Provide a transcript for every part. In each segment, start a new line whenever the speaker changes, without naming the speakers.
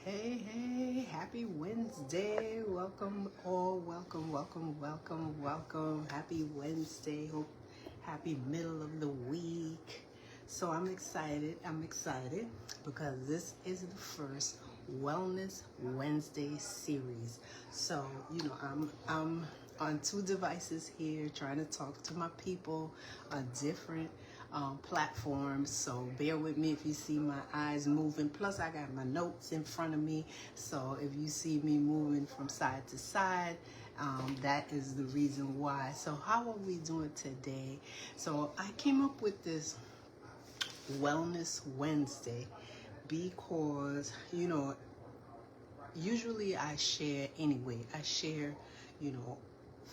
Hey, happy Wednesday. Welcome all. Welcome. Happy Wednesday. Happy middle of the week. So I'm excited. Because this is the first Wellness Wednesday series. So, I'm on two devices here trying to talk to my people on different platforms, so bear with me if you see my eyes moving. Plus I got my notes in front of me, so if you see me moving from side to side, that is the reason why. So how are we doing today? So I came up with this Wellness Wednesday because usually I share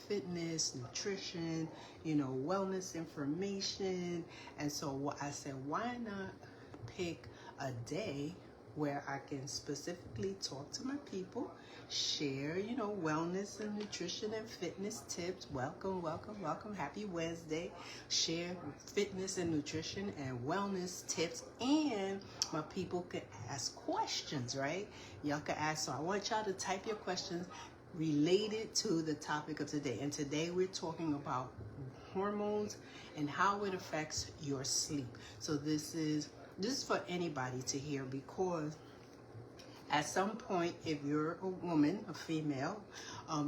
fitness, nutrition, wellness information. And so I said, why not pick a day where I can specifically talk to my people, share, wellness and nutrition and fitness tips. Welcome. Happy Wednesday. Share fitness and nutrition and wellness tips, and my people can ask questions, right? Y'all can ask. So I want y'all to type your questions related to the topic of today. And today we're talking about hormones and how it affects your sleep. So this is for anybody to hear, because at some point, if you're a woman, a female,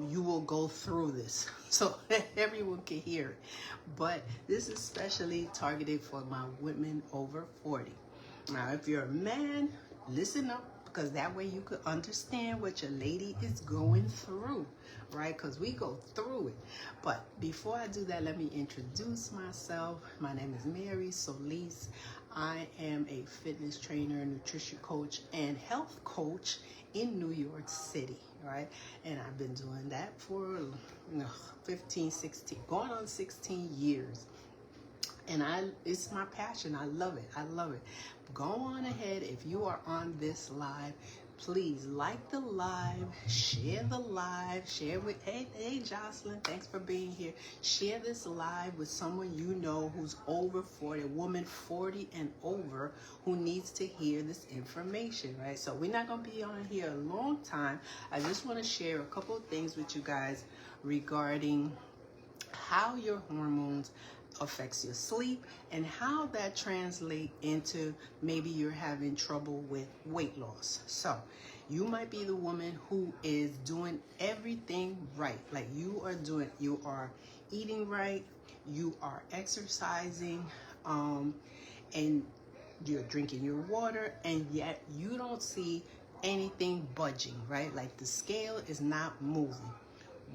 you will go through this, so everyone can hear it. But this is specially targeted for my women over 40. Now, if you're a man, listen up, because that way you could understand what your lady is going through, right? Because we go through it. But before I do that, let me introduce myself. My name is Mary Solis. I am a fitness trainer, nutrition coach, and health coach in New York City, right? And I've been doing that for 15, 16, going on 16 years. And it's my passion. I love it. Go on ahead. If you are on this live, please like the live, share the live, share with, hey Jocelyn, thanks for being here. Share this live with someone you know who's over 40, a woman 40 and over who needs to hear this information, right? So we're not going to be on here a long time. I just want to share a couple of things with you guys regarding how your hormones affects your sleep and how that translates into maybe you're having trouble with weight loss. So you might be the woman who is doing everything right. Like you are eating right, you are exercising, and you're drinking your water, and yet you don't see anything budging, right? Like the scale is not moving.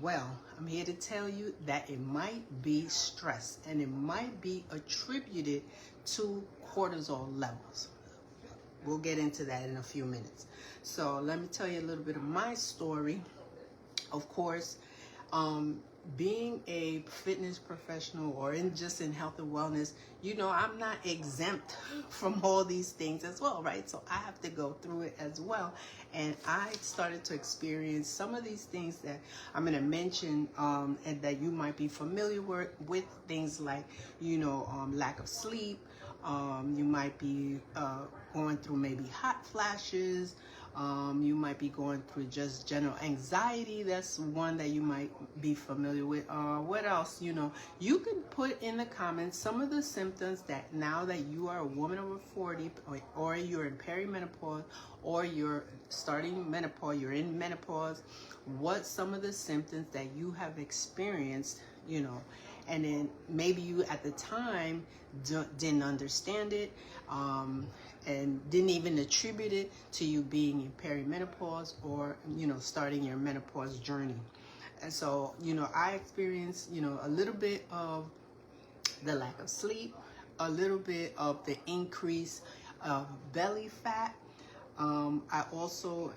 Well, I'm here to tell you that it might be stress, and it might be attributed to cortisol levels. We'll get into that in a few minutes. So let me tell you a little bit of my story. Of course, being a fitness professional or just in health and wellness, I'm not exempt from all these things as well, right? So I have to go through it as well. And I started to experience some of these things that I'm going to mention, and that you might be familiar with things like, lack of sleep. You might be going through maybe hot flashes. You might be going through just general anxiety. That's one that you might be familiar with. What else? You can put in the comments some of the symptoms that now that you are a woman over 40, or you're in perimenopause, or you're starting menopause, you're in menopause, what some of the symptoms that you have experienced, and then maybe you at the time didn't understand it, and didn't even attribute it to you being in perimenopause or, starting your menopause journey. And so, I experienced, a little bit of the lack of sleep, a little bit of the increase of belly fat. I also,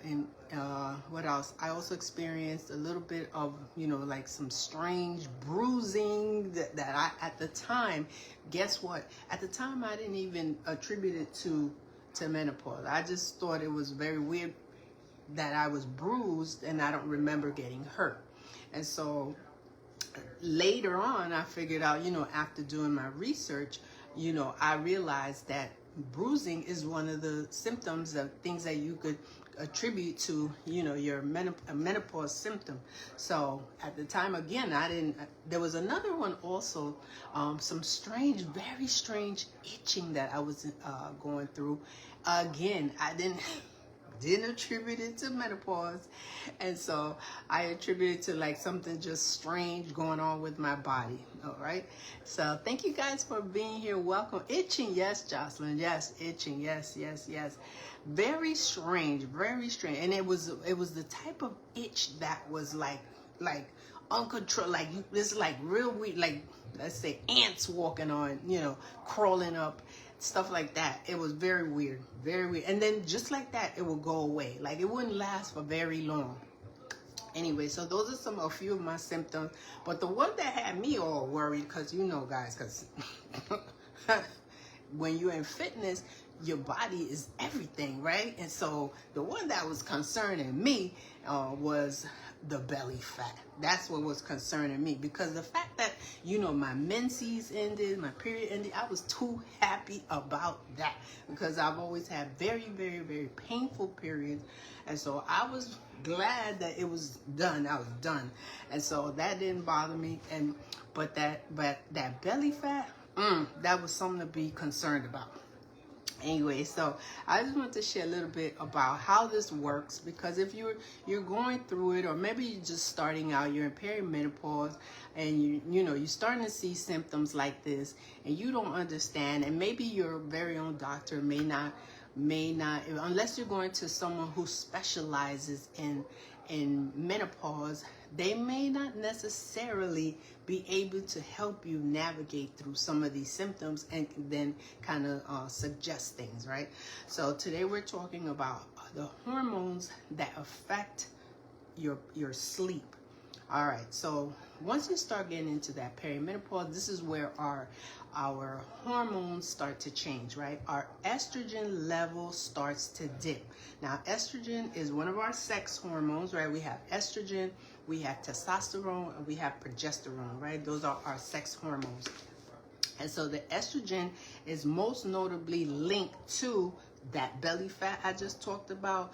what else? I also experienced a little bit of, like some strange bruising that I, at the time, guess what? At the time, I didn't even attribute it to menopause. I just thought it was very weird that I was bruised and I don't remember getting hurt. And so later on, I figured out, after doing my research, I realized that bruising is one of the symptoms of things that you could attribute to, your menopause symptom. So at the time, again, I didn't, there was another one also, some strange, very strange itching that I was going through. Again, I didn't attribute it to menopause, and so I attributed it to like something just strange going on with my body. All right, so thank you guys for being here. Welcome. Itching, yes, Jocelyn, yes. Itching, yes, yes, yes. Very strange, and it was the type of itch that was like uncontrolled, like it's like real weird, like let's say ants walking on, crawling up, stuff like that. It was very weird, and then just like that it would go away, like it wouldn't last for very long. Anyway, so those are a few of my symptoms, but the one that had me all worried, because guys, because when you're in fitness, your body is everything, right? And so the one that was concerning me was the belly fat. That's what was concerning me, because the fact that, my menses ended, my period ended, I was too happy about that, because I've always had very, very, very painful periods. And so I was glad that it was done. I was done. And so that didn't bother me. But that belly fat, that was something to be concerned about. Anyway, so I just want to share a little bit about how this works, because if you're going through it, or maybe you're just starting out, you're in perimenopause, and you're starting to see symptoms like this, and you don't understand, and maybe your very own doctor may not, unless you're going to someone who specializes in menopause, they may not necessarily be able to help you navigate through some of these symptoms and then kind of suggest things, right? So today we're talking about the hormones that affect your sleep. All right, so once you start getting into that perimenopause, this is where our hormones start to change, right? Our estrogen level starts to dip. Now, estrogen is one of our sex hormones, right? We have estrogen, we have testosterone, and we have progesterone, right? Those are our sex hormones. And so the estrogen is most notably linked to that belly fat I just talked about.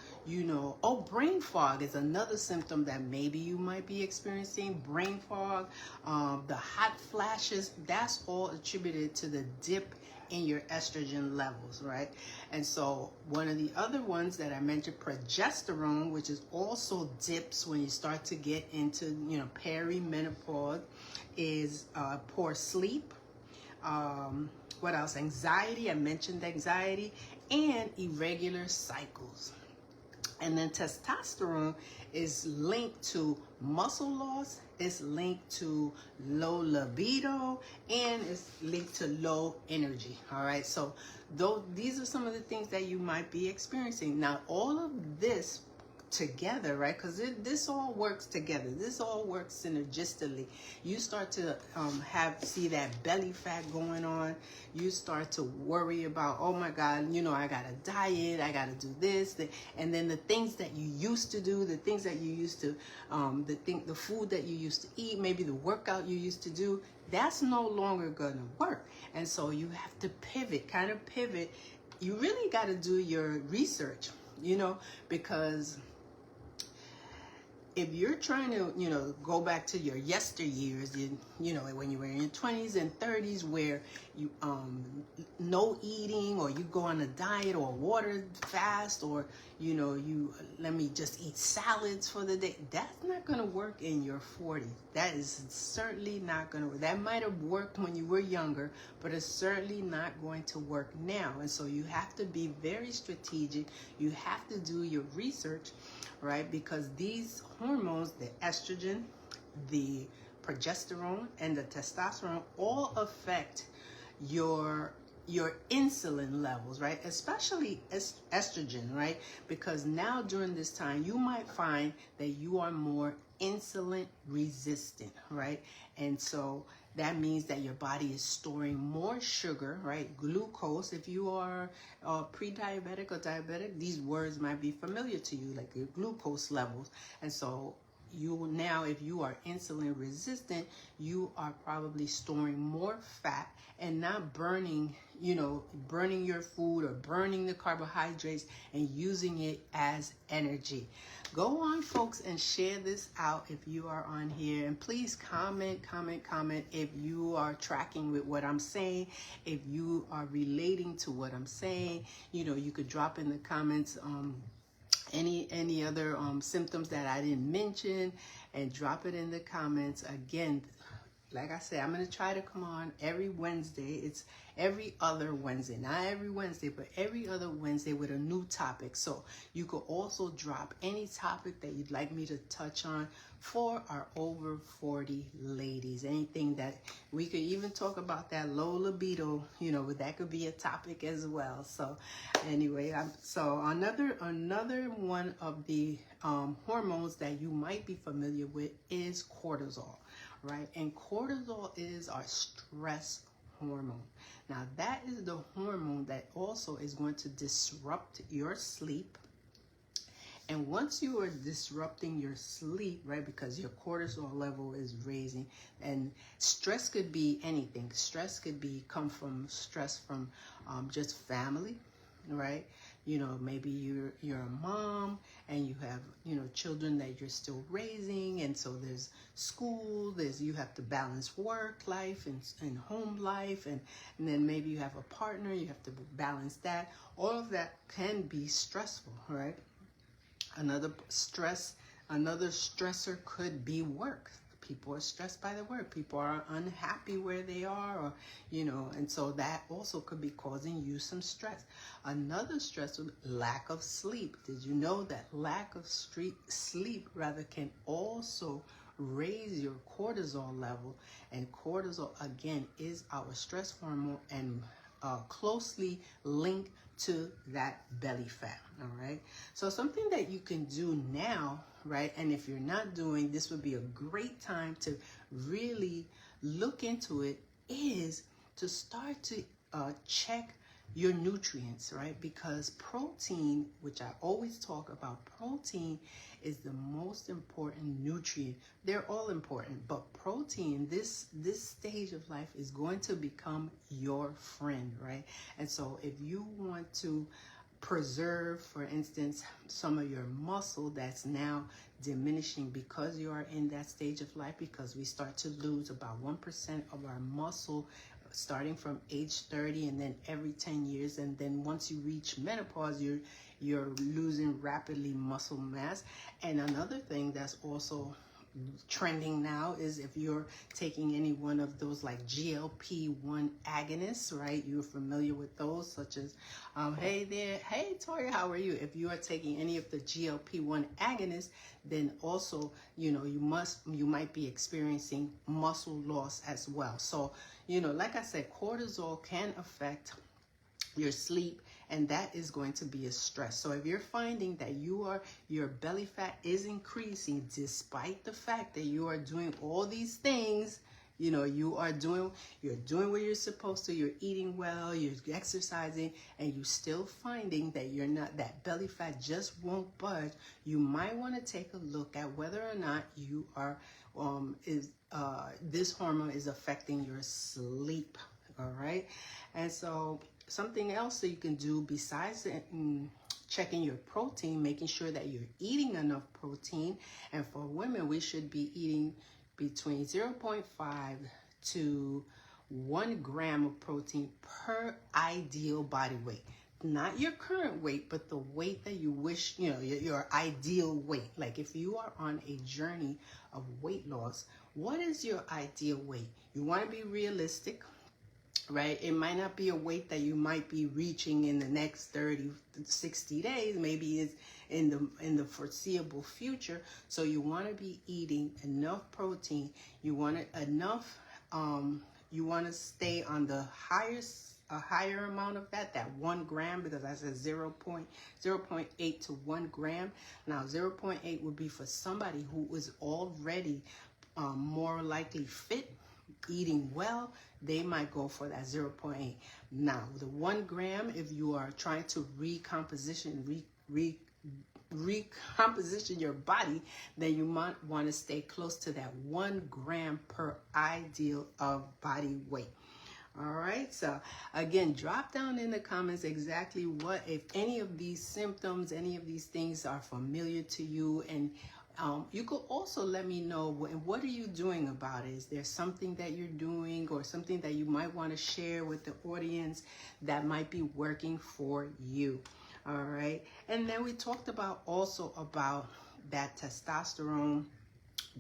Brain fog is another symptom that maybe you might be experiencing. Brain fog, the hot flashes, that's all attributed to the dip in your estrogen levels, right? And so one of the other ones that I mentioned, progesterone, which is also dips when you start to get into, perimenopause, is poor sleep. What else? Anxiety. I mentioned anxiety, and irregular cycles. And then testosterone is linked to muscle loss, it's linked to low libido, and it's linked to low energy. All right, so these are some of the things that you might be experiencing. Now, all of this together, right? Because this all works together. This all works synergistically. You start to see that belly fat going on. You start to worry about, oh my God, I got to diet, I got to do this, and then the things that you used to do, the things that you used to, the food that you used to eat, maybe the workout you used to do, that's no longer gonna work. And so you have to pivot. You really got to do your research, because if you're trying to, go back to your yesteryears, when you were in your 20s and 30s, where you no eating, or you go on a diet or water fast, or you let me just eat salads for the day, that's not going to work in your 40s. That is certainly not going to work. That might have worked when you were younger, but it's certainly not going to work now. And so you have to be very strategic. You have to do your research, right? Because these hormones, the estrogen, the progesterone, and the testosterone, all affect your insulin levels, right? Especially estrogen, right? Because now during this time, you might find that you are more insulin resistant, right? And so that means that your body is storing more sugar, right? Glucose. If you are pre-diabetic or diabetic, these words might be familiar to you, like your glucose levels. And so if you are insulin resistant, you are probably storing more fat and not burning burning your food or burning the carbohydrates and using it as energy. Go on, folks, and share this out if you are on here. And please comment if you are tracking with what I'm saying, if you are relating to what I'm saying. You could drop in the comments any other symptoms that I didn't mention, and drop it in the comments. Again, like I said, I'm going to try to come on every Wednesday. It's every other Wednesday. Not every Wednesday, but every other Wednesday with a new topic. So you could also drop any topic that you'd like me to touch on for our over 40 ladies. Anything that we could even talk about, that low libido, that could be a topic as well. So anyway, so another one of the hormones that you might be familiar with is cortisol. Right? And cortisol is our stress hormone. Now, that is the hormone that also is going to disrupt your sleep. And once you are disrupting your sleep, right, because your cortisol level is raising, and stress could be anything. Stress could come from stress from just family, right? Maybe you're a mom and you have, children that you're still raising. And so there's school, you have to balance work life and home life. And then maybe you have a partner, you have to balance that. All of that can be stressful, right? Another stressor could be work. People are stressed by their work. People are unhappy where they are, or, and so that also could be causing you some stress. Another stress is lack of sleep. Did you know that lack of sleep can also raise your cortisol level? And cortisol, again, is our stress hormone and closely linked to that belly fat. All right. So something that you can do now, right? And if you're not doing, this would be a great time to really look into it, is to start to check your nutrients, right? Because protein, which I always talk about, protein is the most important nutrient. They're all important, but protein, this stage of life, is going to become your friend, right? And so if you want to preserve, for instance, some of your muscle that's now diminishing because you are in that stage of life, because we start to lose about 1% of our muscle starting from age 30, and then every 10 years, and then once you reach menopause, you're losing rapidly muscle mass. And another thing that's also trending now is if you're taking any one of those like GLP-1 agonists, right? You're familiar with those, such as hey Toya, how are you? If you are taking any of the GLP-1 agonists, then also you might be experiencing muscle loss as well. So like I said, cortisol can affect your sleep, and that is going to be a stress. So if you're finding that your belly fat is increasing despite the fact that you are doing all these things, you're doing what you're supposed to, you're eating well, you're exercising, and you're still finding that that belly fat just won't budge, you might want to take a look at whether or not you are this hormone is affecting your sleep. All right. And so something else that you can do besides checking your protein, making sure that you're eating enough protein. And for women, we should be eating between 0.5 to 1 gram of protein per ideal body weight. Not your current weight, but the weight that you wish, your ideal weight. Like if you are on a journey of weight loss, what is your ideal weight? You want to be realistic, right? It might not be a weight that you might be reaching in the next 30, 60 days. Maybe it's in the foreseeable future. So you want to be eating enough protein. You want to stay on the higher amount of that 1 gram, because I said 0.8 to 1 gram. Now 0.8 would be for somebody who is already more likely fit, eating well. They might go for that 0.8. Now the 1 gram, if you are trying to recomposition your body, then you might want to stay close to that 1 gram per ideal of body weight. All right, so again, drop down in the comments exactly what, if any of these symptoms, any of these things are familiar to you. And you could also let me know what are you doing about it. Is there something that you're doing or something that you might want to share with the audience that might be working for you? All right, and then we talked about also about that testosterone,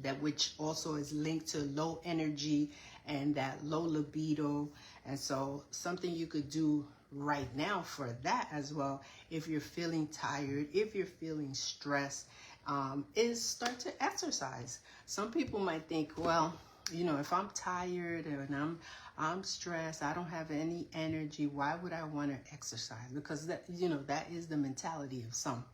that which also is linked to low energy and that low libido. And so something you could do right now for that as well, if you're feeling tired, if you're feeling stressed, is start to exercise. Some people might think, well, if I'm tired and I'm stressed, I don't have any energy, why would I want to exercise? Because that is the mentality of some.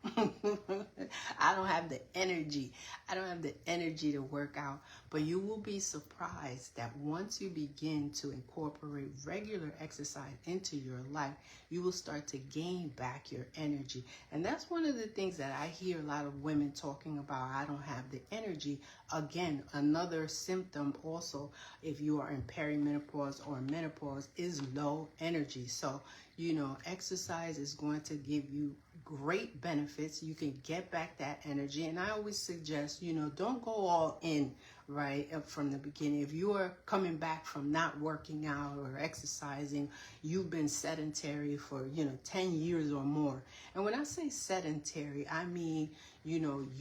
I don't have the energy. I don't have the energy to work out. But you will be surprised that once you begin to incorporate regular exercise into your life, you will start to gain back your energy. And that's one of the things that I hear a lot of women talking about. I don't have the energy. Again, another symptom also, if you are in perimenopause or menopause, is low energy. So, exercise is going to give you great benefits. You can get back that energy. And I always suggest, don't go all in right from the beginning. If you are coming back from not working out or exercising, you've been sedentary for 10 years or more. And when I say sedentary, I mean you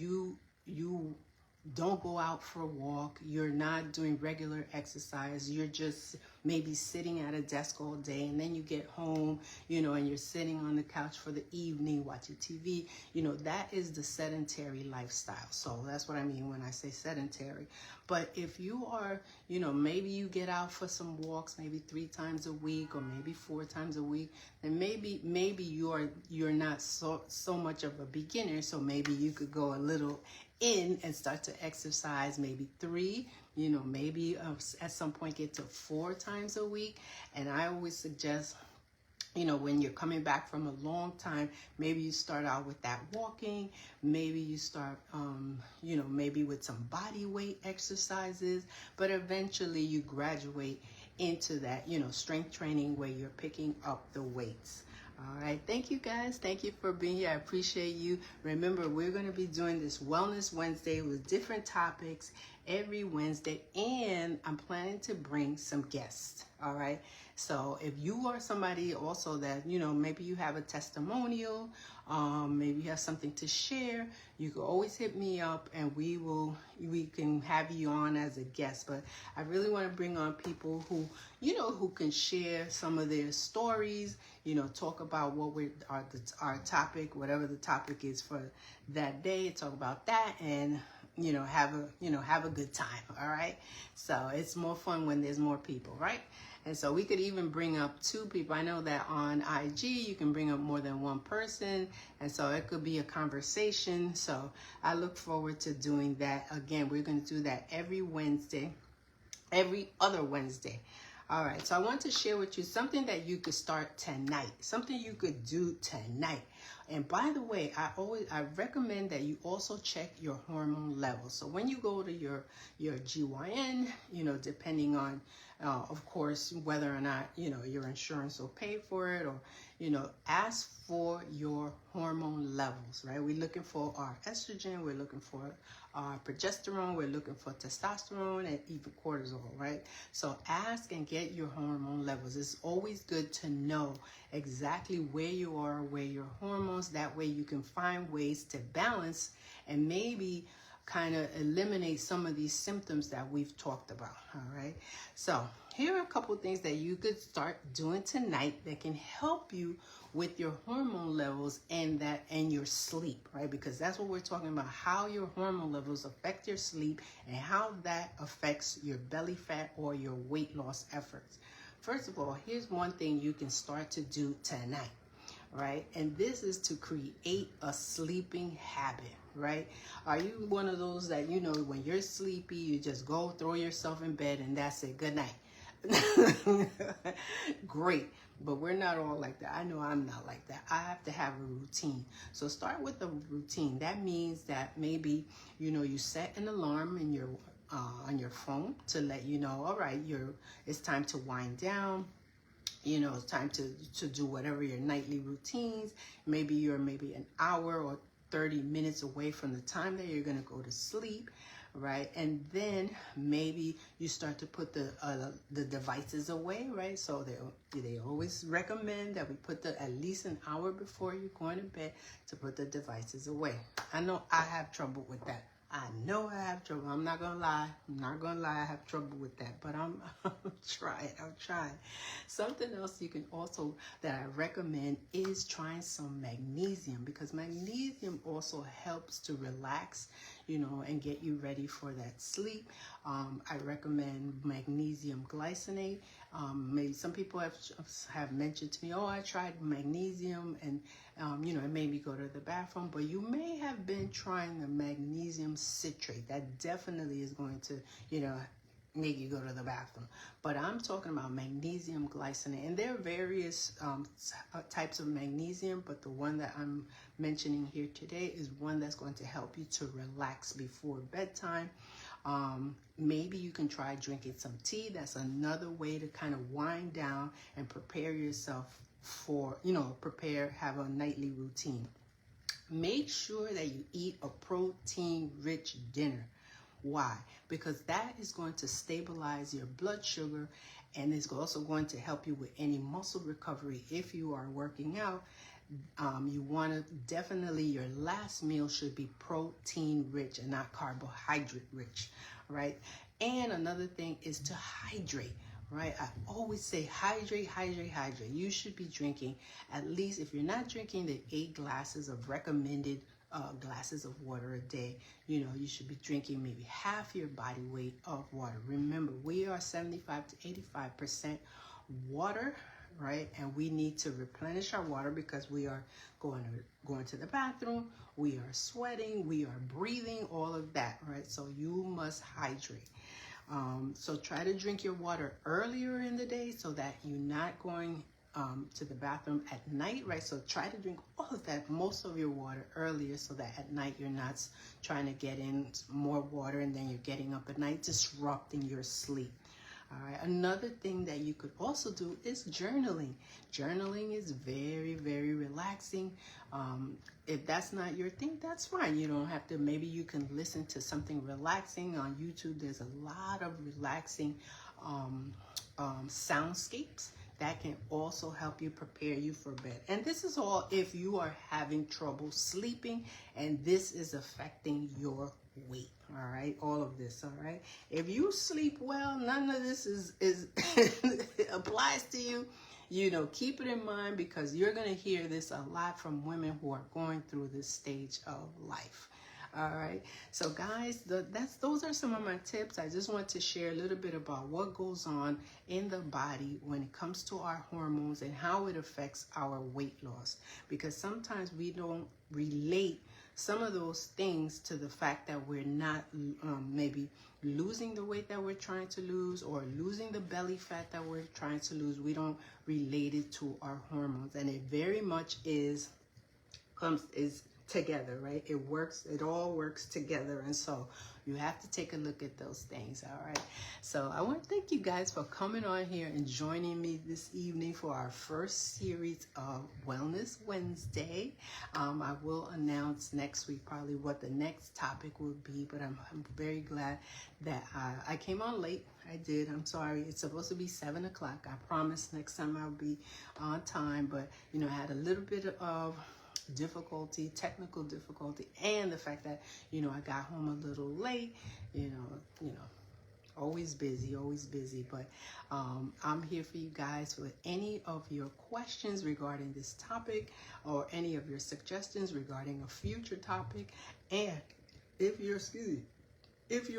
don't go out for a walk, you're not doing regular exercise, you're just maybe sitting at a desk all day, and then you get home, and you're sitting on the couch for the evening watching TV. That is the sedentary lifestyle. So that's what I mean when I say sedentary. But if you are, maybe you get out for some walks, maybe 3 times a week or maybe 4 times a week, then maybe you're not so much of a beginner. So maybe you could go a little in and start to exercise, maybe 3, maybe at some point get to 4 times a week. And I always suggest, when you're coming back from a long time, maybe you start out with that walking, maybe you start, maybe with some body weight exercises, but eventually you graduate into that, strength training where you're picking up the weights. All right. Thank you, guys. Thank you for being here. I appreciate you. Remember, we're going to be doing this Wellness Wednesday with different topics every Wednesday, and I'm planning to bring some guests. All right. So if you are somebody also that, maybe you have a testimonial, maybe you have something to share, you can always hit me up and we can have you on as a guest. But I really want to bring on people who, who can share some of their stories, talk about what our topic, whatever the topic is for that day, talk about that and, have a good time. All right. So it's more fun when there's more people, right? And so we could even bring up 2 people. I know that on IG, you can bring up more than 1 person. And so it could be a conversation. So I look forward to doing that. Again, we're going to do that every other Wednesday. All right. So I want to share with you something that you could start tonight, something you could do tonight. And by the way, I recommend that you also check your hormone levels. So when you go to your GYN, depending on, of course, whether or not, your insurance will pay for it, or, ask for your hormone levels, right? We're looking for our estrogen, we're looking for our progesterone, we're looking for testosterone and even cortisol, right? So ask and get your hormone levels. It's always good to know exactly where you are, where your hormones, that way you can find ways to balance and maybe kind of eliminate some of these symptoms that we've talked about. All right. So here are a couple of things that you could start doing tonight that can help you with your hormone levels and your sleep, right? Because that's what we're talking about, how your hormone levels affect your sleep and how that affects your belly fat or your weight loss efforts. First of all, here's one thing you can start to do tonight, right? And this is to create a sleeping habit, right? Are you one of those that, when you're sleepy, you just go throw yourself in bed and that's it, good night? Great, but we're not all like that. I know I'm not like that. I have to have a routine. So start with a routine. That means that maybe, you set an alarm in on your phone to let you know, all right, it's time to wind down. you know, it's time to do whatever your nightly routines. Maybe you're maybe an hour or 30 minutes away from the time that you're going to go to sleep, right? And then maybe you start to put the devices away, right? So they always recommend that we put at least an hour before you're going to bed to put the devices away. I know I have trouble with that. I know I have trouble. I'm not gonna lie. I have trouble with that, but I'm trying. Something else you can also that I recommend is trying some magnesium, because magnesium also helps to relax, you know, and get you ready for that sleep. I recommend magnesium glycinate. Maybe some people have mentioned to me, oh, I tried magnesium and you know, it made me go to the bathroom. But you may have been trying the magnesium citrate. That definitely is going to, you know, make you go to the bathroom. But I'm talking about magnesium glycinate, and there are various types of magnesium, but the one that I'm mentioning here today is one that's going to help you to relax before bedtime. Maybe you can try drinking some tea. That's another way to kind of wind down and prepare yourself for, you know, have a nightly routine. Make sure that you eat a protein-rich dinner. Why? Because that is going to stabilize your blood sugar, and it's also going to help you with any muscle recovery. If you are working out, you want to definitely, your last meal should be protein rich and not carbohydrate rich, right? And another thing is to hydrate. Right? I always say hydrate. You should be drinking at least, if you're not drinking the 8 glasses of recommended glasses of water a day, you know, you should be drinking maybe half your body weight of water. Remember, we are 75 to 85% water, right? And we need to replenish our water because we are going to the bathroom, we are sweating, we are breathing, all of that, right? So you must hydrate. So try to drink your water earlier in the day so that you're not going to the bathroom at night, right? So try to drink all of that, most of your water earlier, so that at night you're not trying to get in more water and then you're getting up at night, disrupting your sleep. All right. Another thing that you could also do is journaling. Journaling is very, very relaxing. If that's not your thing, that's fine. You don't have to. Maybe you can listen to something relaxing on YouTube. There's a lot of relaxing soundscapes that can also help you prepare you for bed. And this is all if you are having trouble sleeping and this is affecting your weight. All right, all of this. All right, if you sleep well, none of this is applies to you. You know, keep it in mind, because you're going to hear this a lot from women who are going through this stage of life. All right, so guys, those are some of my tips. I just want to share a little bit about what goes on in the body when it comes to our hormones and how it affects our weight loss, because sometimes we don't relate some of those things to the fact that we're not maybe losing the weight that we're trying to lose, or losing the belly fat that we're trying to lose. We don't relate it to our hormones, and it very much is together, right? It all works together. And so you have to take a look at those things. All right. So I want to thank you guys for coming on here and joining me this evening for our first series of Wellness Wednesday. I will announce next week probably what the next topic will be, but I'm very glad that I came on late. I did. I'm sorry. It's supposed to be 7 o'clock. I promise next time I'll be on time, but you know, I had a little bit of technical difficulty, and the fact that, you know, I got home a little late, you know, always busy, but I'm here for you guys with any of your questions regarding this topic, or any of your suggestions regarding a future topic. And if you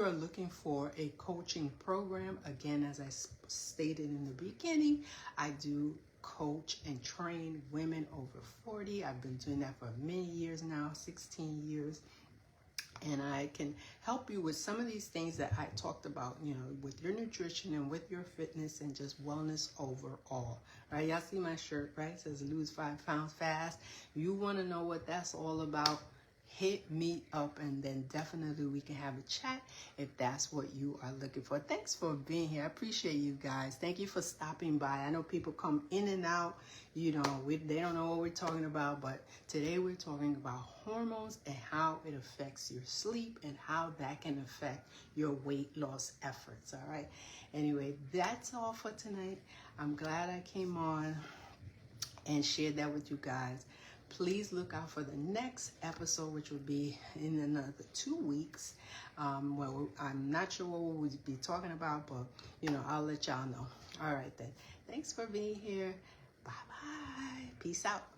are looking for a coaching program, again, as I stated in the beginning, I do coach and train women over 40. I've been doing that for many years now, 16 years. And I can help you with some of these things that I talked about, you know, with your nutrition and with your fitness and just wellness overall. Right? Y'all see my shirt, right? It says lose 5 pounds fast. You want to know what that's all about? hit me up, and then definitely we can have a chat if that's what you are looking for. Thanks for being here. I appreciate you guys. Thank you for stopping by. I know people come in and out, they don't know what we're talking about, but today we're talking about hormones and how it affects your sleep and how that can affect your weight loss efforts. All right. Anyway, that's all for tonight. I'm glad I came on and shared that with you guys. Please look out for the next episode, which will be in another 2 weeks. Well, I'm not sure what we'll be talking about, but, I'll let y'all know. All right, then. Thanks for being here. Bye-bye. Peace out.